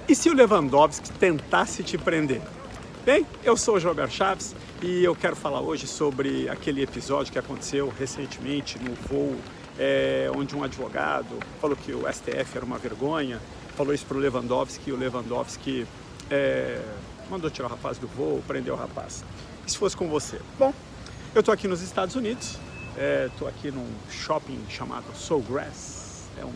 E se o Lewandowski tentasse te prender? Bem, eu sou o Jober Chaves e eu quero falar hoje sobre aquele episódio que aconteceu recentemente no voo, onde um advogado falou que o STF era uma vergonha, falou isso para o Lewandowski e o Lewandowski mandou tirar o rapaz do voo, prendeu o rapaz. E se fosse com você? Bom, eu estou aqui nos Estados Unidos, estou aqui num shopping chamado Sawgrass, é um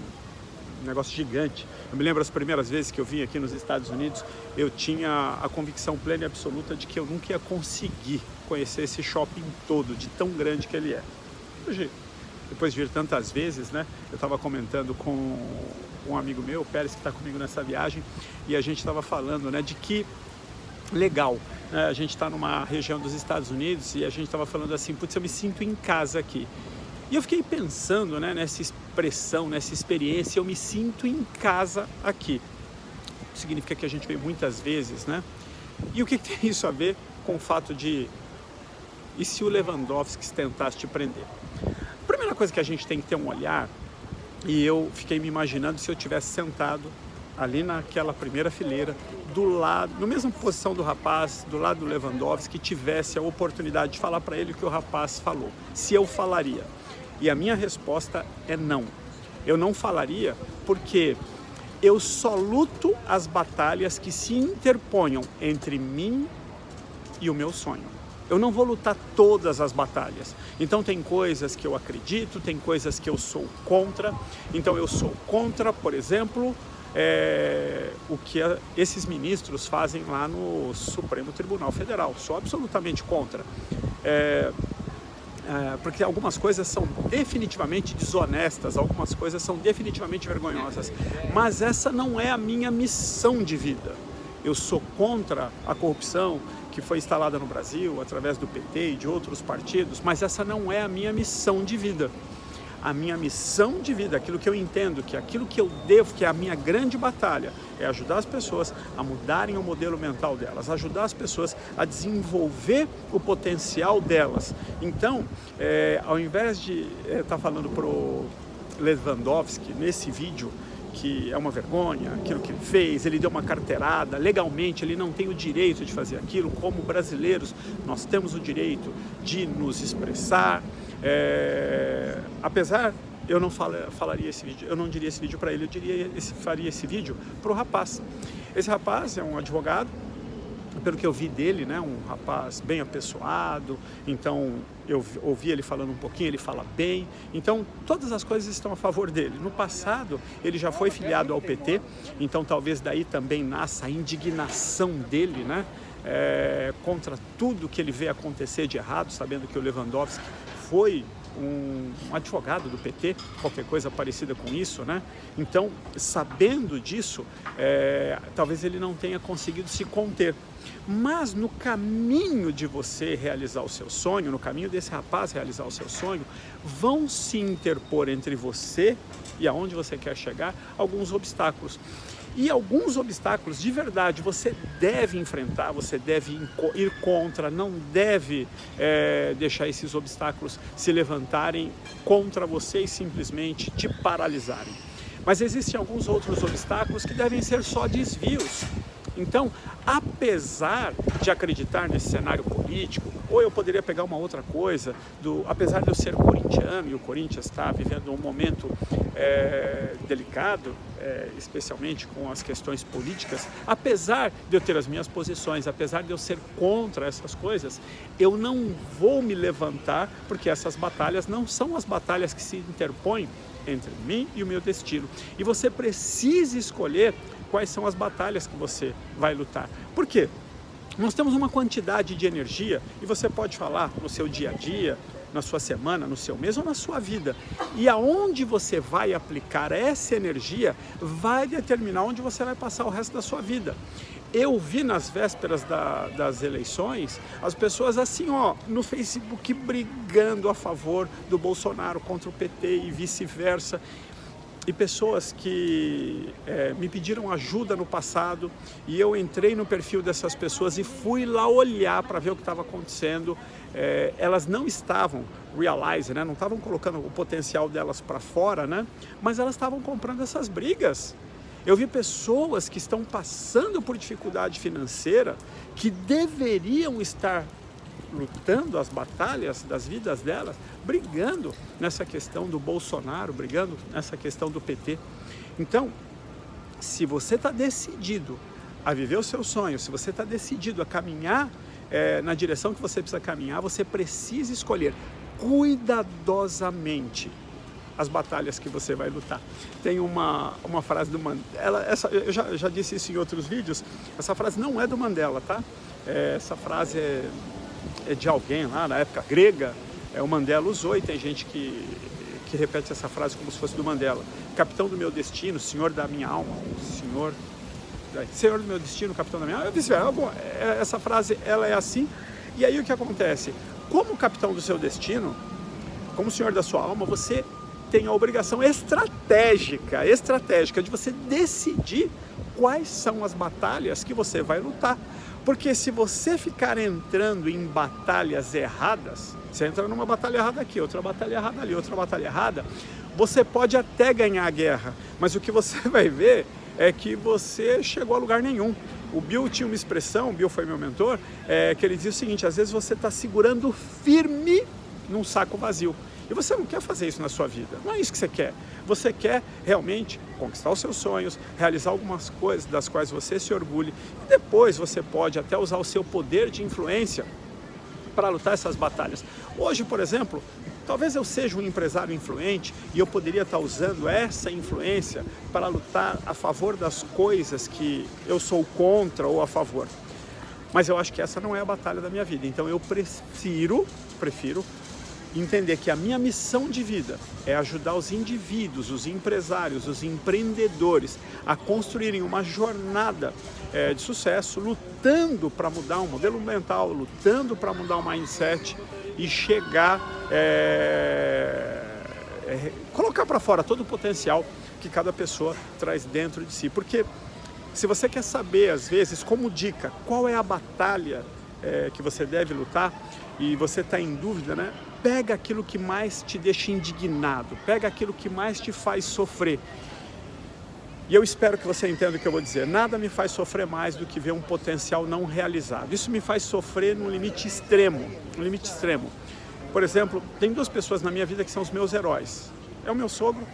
negócio gigante. Eu me lembro as primeiras vezes que eu vim aqui nos Estados Unidos, eu tinha a convicção plena e absoluta de que eu nunca ia conseguir conhecer esse shopping todo, de tão grande que ele é. Hoje, depois de vir tantas vezes, né, eu estava comentando com um amigo meu, o Pérez, que está comigo nessa viagem, e a gente estava falando, né, de que legal, né, a gente está numa região dos Estados Unidos e a gente estava falando assim, putz, eu me sinto em casa aqui. E eu fiquei pensando, né, nessa expressão, nessa experiência, eu me sinto em casa aqui. Significa que a gente veio muitas vezes, né? E o que tem isso a ver com o fato de... E se o Lewandowski tentasse te prender? A primeira coisa que a gente tem que ter um olhar, e eu fiquei me imaginando se eu tivesse sentado ali naquela primeira fileira, do lado, na mesma posição do rapaz, do lado do Lewandowski, que tivesse a oportunidade de falar para ele o que o rapaz falou. Se eu falaria. E a minha resposta é não. Eu não falaria porque eu só luto as batalhas que se interponham entre mim e o meu sonho. Eu não vou lutar todas as batalhas. Então tem coisas que eu acredito, tem coisas que eu sou contra. Então eu sou contra, por exemplo, o que esses ministros fazem lá no Supremo Tribunal Federal. Sou absolutamente contra. Porque algumas coisas são definitivamente desonestas, algumas coisas são definitivamente vergonhosas, mas essa não é a minha missão de vida. Eu sou contra a corrupção que foi instalada no Brasil através do PT e de outros partidos, mas essa não é a minha missão de vida. A minha missão de vida, aquilo que eu entendo, que aquilo que eu devo, que é a minha grande batalha, é ajudar as pessoas a mudarem o modelo mental delas, ajudar as pessoas a desenvolver o potencial delas. Então, ao invés de estar falando para o Lewandowski nesse vídeo, que é uma vergonha, aquilo que ele fez, ele deu uma carteirada, legalmente ele não tem o direito de fazer aquilo, como brasileiros nós temos o direito de nos expressar, apesar, eu não falaria esse vídeo, eu não diria esse vídeo para ele, faria esse vídeo para o rapaz. Esse rapaz é um advogado, pelo que eu vi dele, né, um rapaz bem apessoado, então eu ouvi ele falando um pouquinho, ele fala bem, então todas as coisas estão a favor dele. No passado, ele já foi filiado ao PT, então talvez daí também nasça a indignação dele, né, contra tudo que ele vê acontecer de errado, sabendo que o Lewandowski foi um advogado do PT, qualquer coisa parecida com isso, né? Então, sabendo disso, talvez ele não tenha conseguido se conter. Mas no caminho de você realizar o seu sonho, no caminho desse rapaz realizar o seu sonho, vão se interpor entre você e aonde você quer chegar alguns obstáculos. E alguns obstáculos, de verdade, você deve enfrentar, você deve ir contra, não deve deixar esses obstáculos se levantarem contra você e simplesmente te paralisarem. Mas existem alguns outros obstáculos que devem ser só desvios. Então, apesar de acreditar nesse cenário político, ou eu poderia pegar uma outra coisa, apesar de eu ser corintiano e o Corinthians está vivendo um momento delicado, especialmente com as questões políticas, apesar de eu ter as minhas posições, apesar de eu ser contra essas coisas, eu não vou me levantar, porque essas batalhas não são as batalhas que se interpõem entre mim e o meu destino. E você precisa escolher quais são as batalhas que você vai lutar. Por quê? Nós temos uma quantidade de energia e você pode falar no seu dia a dia, na sua semana, no seu mês ou na sua vida. E aonde você vai aplicar essa energia vai determinar onde você vai passar o resto da sua vida. Eu vi nas vésperas das eleições as pessoas assim, no Facebook brigando a favor do Bolsonaro contra o PT e vice-versa. E pessoas que me pediram ajuda no passado e eu entrei no perfil dessas pessoas e fui lá olhar para ver o que estava acontecendo. Elas não estavam né? Não estavam colocando o potencial delas para fora, né? Mas elas estavam comprando essas brigas. Eu vi pessoas que estão passando por dificuldade financeira, que deveriam estar lutando as batalhas das vidas delas, brigando nessa questão do Bolsonaro, brigando nessa questão do PT. Então, se você está decidido a viver os seus sonhos, se você está decidido a caminhar na direção que você precisa caminhar, você precisa escolher cuidadosamente as batalhas que você vai lutar. Tem uma frase do Mandela, eu já disse isso em outros vídeos, essa frase não é do Mandela, tá? Essa frase é de alguém lá na época grega, o Mandela usou, e tem gente que repete essa frase como se fosse do Mandela. Capitão do meu destino, senhor da minha alma, senhor do meu destino, capitão da minha alma. Eu disse, essa frase, ela é assim. E aí o que acontece? Como capitão do seu destino, como senhor da sua alma, você tem a obrigação estratégica de você decidir quais são as batalhas que você vai lutar. Porque se você ficar entrando em batalhas erradas, você entra numa batalha errada aqui, outra batalha errada ali, outra batalha errada, você pode até ganhar a guerra, mas o que você vai ver é que você chegou a lugar nenhum. O Bill tinha uma expressão, o Bill foi meu mentor, que ele dizia o seguinte: às vezes você está segurando firme num saco vazio. E você não quer fazer isso na sua vida, não é isso que você quer. Você quer realmente conquistar os seus sonhos, realizar algumas coisas das quais você se orgulhe, e depois você pode até usar o seu poder de influência para lutar essas batalhas. Hoje, por exemplo, talvez eu seja um empresário influente e eu poderia estar usando essa influência para lutar a favor das coisas que eu sou contra ou a favor. Mas eu acho que essa não é a batalha da minha vida, então eu prefiro entender que a minha missão de vida é ajudar os indivíduos, os empresários, os empreendedores a construírem uma jornada de sucesso, lutando para mudar um modelo mental, lutando para mudar um mindset e chegar, colocar para fora todo o potencial que cada pessoa traz dentro de si. Porque se você quer saber, às vezes, como dica, qual é a batalha que você deve lutar e você está em dúvida, né? Pega aquilo que mais te deixa indignado, pega aquilo que mais te faz sofrer. E eu espero que você entenda o que eu vou dizer. Nada me faz sofrer mais do que ver um potencial não realizado. Isso me faz sofrer num limite extremo, Por exemplo, tem duas pessoas na minha vida que são os meus heróis. É o meu sogro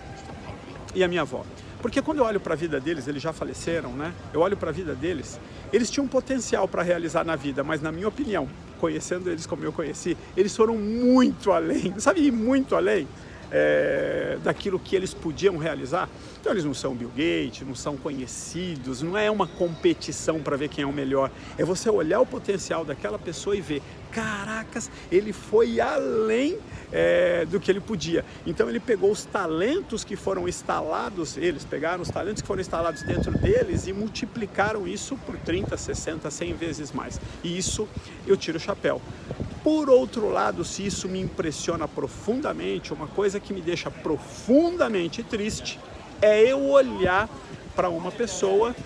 e a minha avó. Porque quando eu olho para a vida deles, eles já faleceram, né? Eu olho para a vida deles, eles tinham um potencial para realizar na vida, mas na minha opinião, conhecendo eles como eu conheci, eles foram muito além, sabe, muito além daquilo que eles podiam realizar. Então eles não são Bill Gates, não são conhecidos, não é uma competição para ver quem é o melhor, é você olhar o potencial daquela pessoa e ver, caracas, ele foi além do que ele podia. Então ele pegou os talentos que foram instalados, eles pegaram os talentos que foram instalados dentro deles e multiplicaram isso por 30, 60, 100 vezes mais. E isso eu tiro o chapéu. Por outro lado, se isso me impressiona profundamente, uma coisa que me deixa profundamente triste é eu olhar para uma pessoa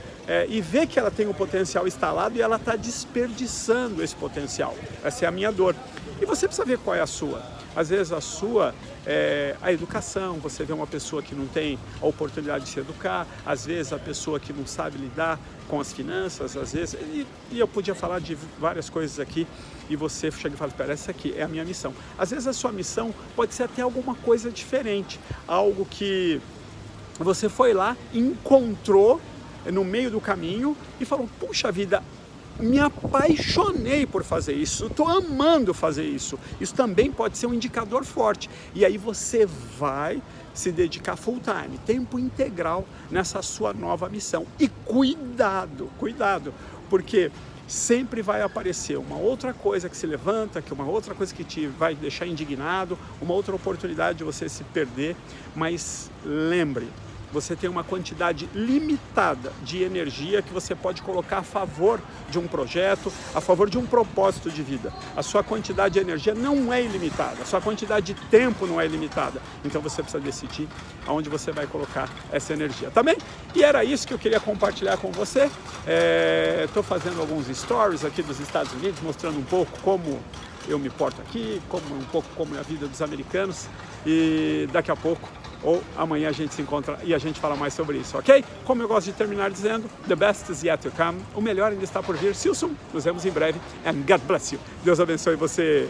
e ver que ela tem um potencial instalado e ela está desperdiçando esse potencial. Essa é a minha dor. E você precisa ver qual é a sua. Às vezes a sua é a educação, você vê uma pessoa que não tem a oportunidade de se educar, às vezes a pessoa que não sabe lidar com as finanças, às vezes, e eu podia falar de várias coisas aqui, e você chega e fala, espera, essa aqui é a minha missão. Às vezes a sua missão pode ser até alguma coisa diferente, algo que você foi lá, encontrou no meio do caminho e falou, puxa vida, me apaixonei por fazer isso, estou amando fazer isso. Isso também pode ser um indicador forte. E aí você vai se dedicar full time, tempo integral nessa sua nova missão. E cuidado, porque sempre vai aparecer uma outra coisa que se levanta, que uma outra coisa que te vai deixar indignado, uma outra oportunidade de você se perder. Mas lembre, você tem uma quantidade limitada de energia que você pode colocar a favor de um projeto, a favor de um propósito de vida. A sua quantidade de energia não é ilimitada, a sua quantidade de tempo não é ilimitada. Então você precisa decidir aonde você vai colocar essa energia, tá bem? E era isso que eu queria compartilhar com você. Estou fazendo alguns stories aqui dos Estados Unidos, mostrando um pouco como eu me porto aqui, um pouco como é a vida dos americanos. E daqui a pouco ou amanhã a gente se encontra e a gente fala mais sobre isso, ok? Como eu gosto de terminar dizendo, the best is yet to come, o melhor ainda está por vir. See you soon, nos vemos em breve, and God bless you. Deus abençoe você.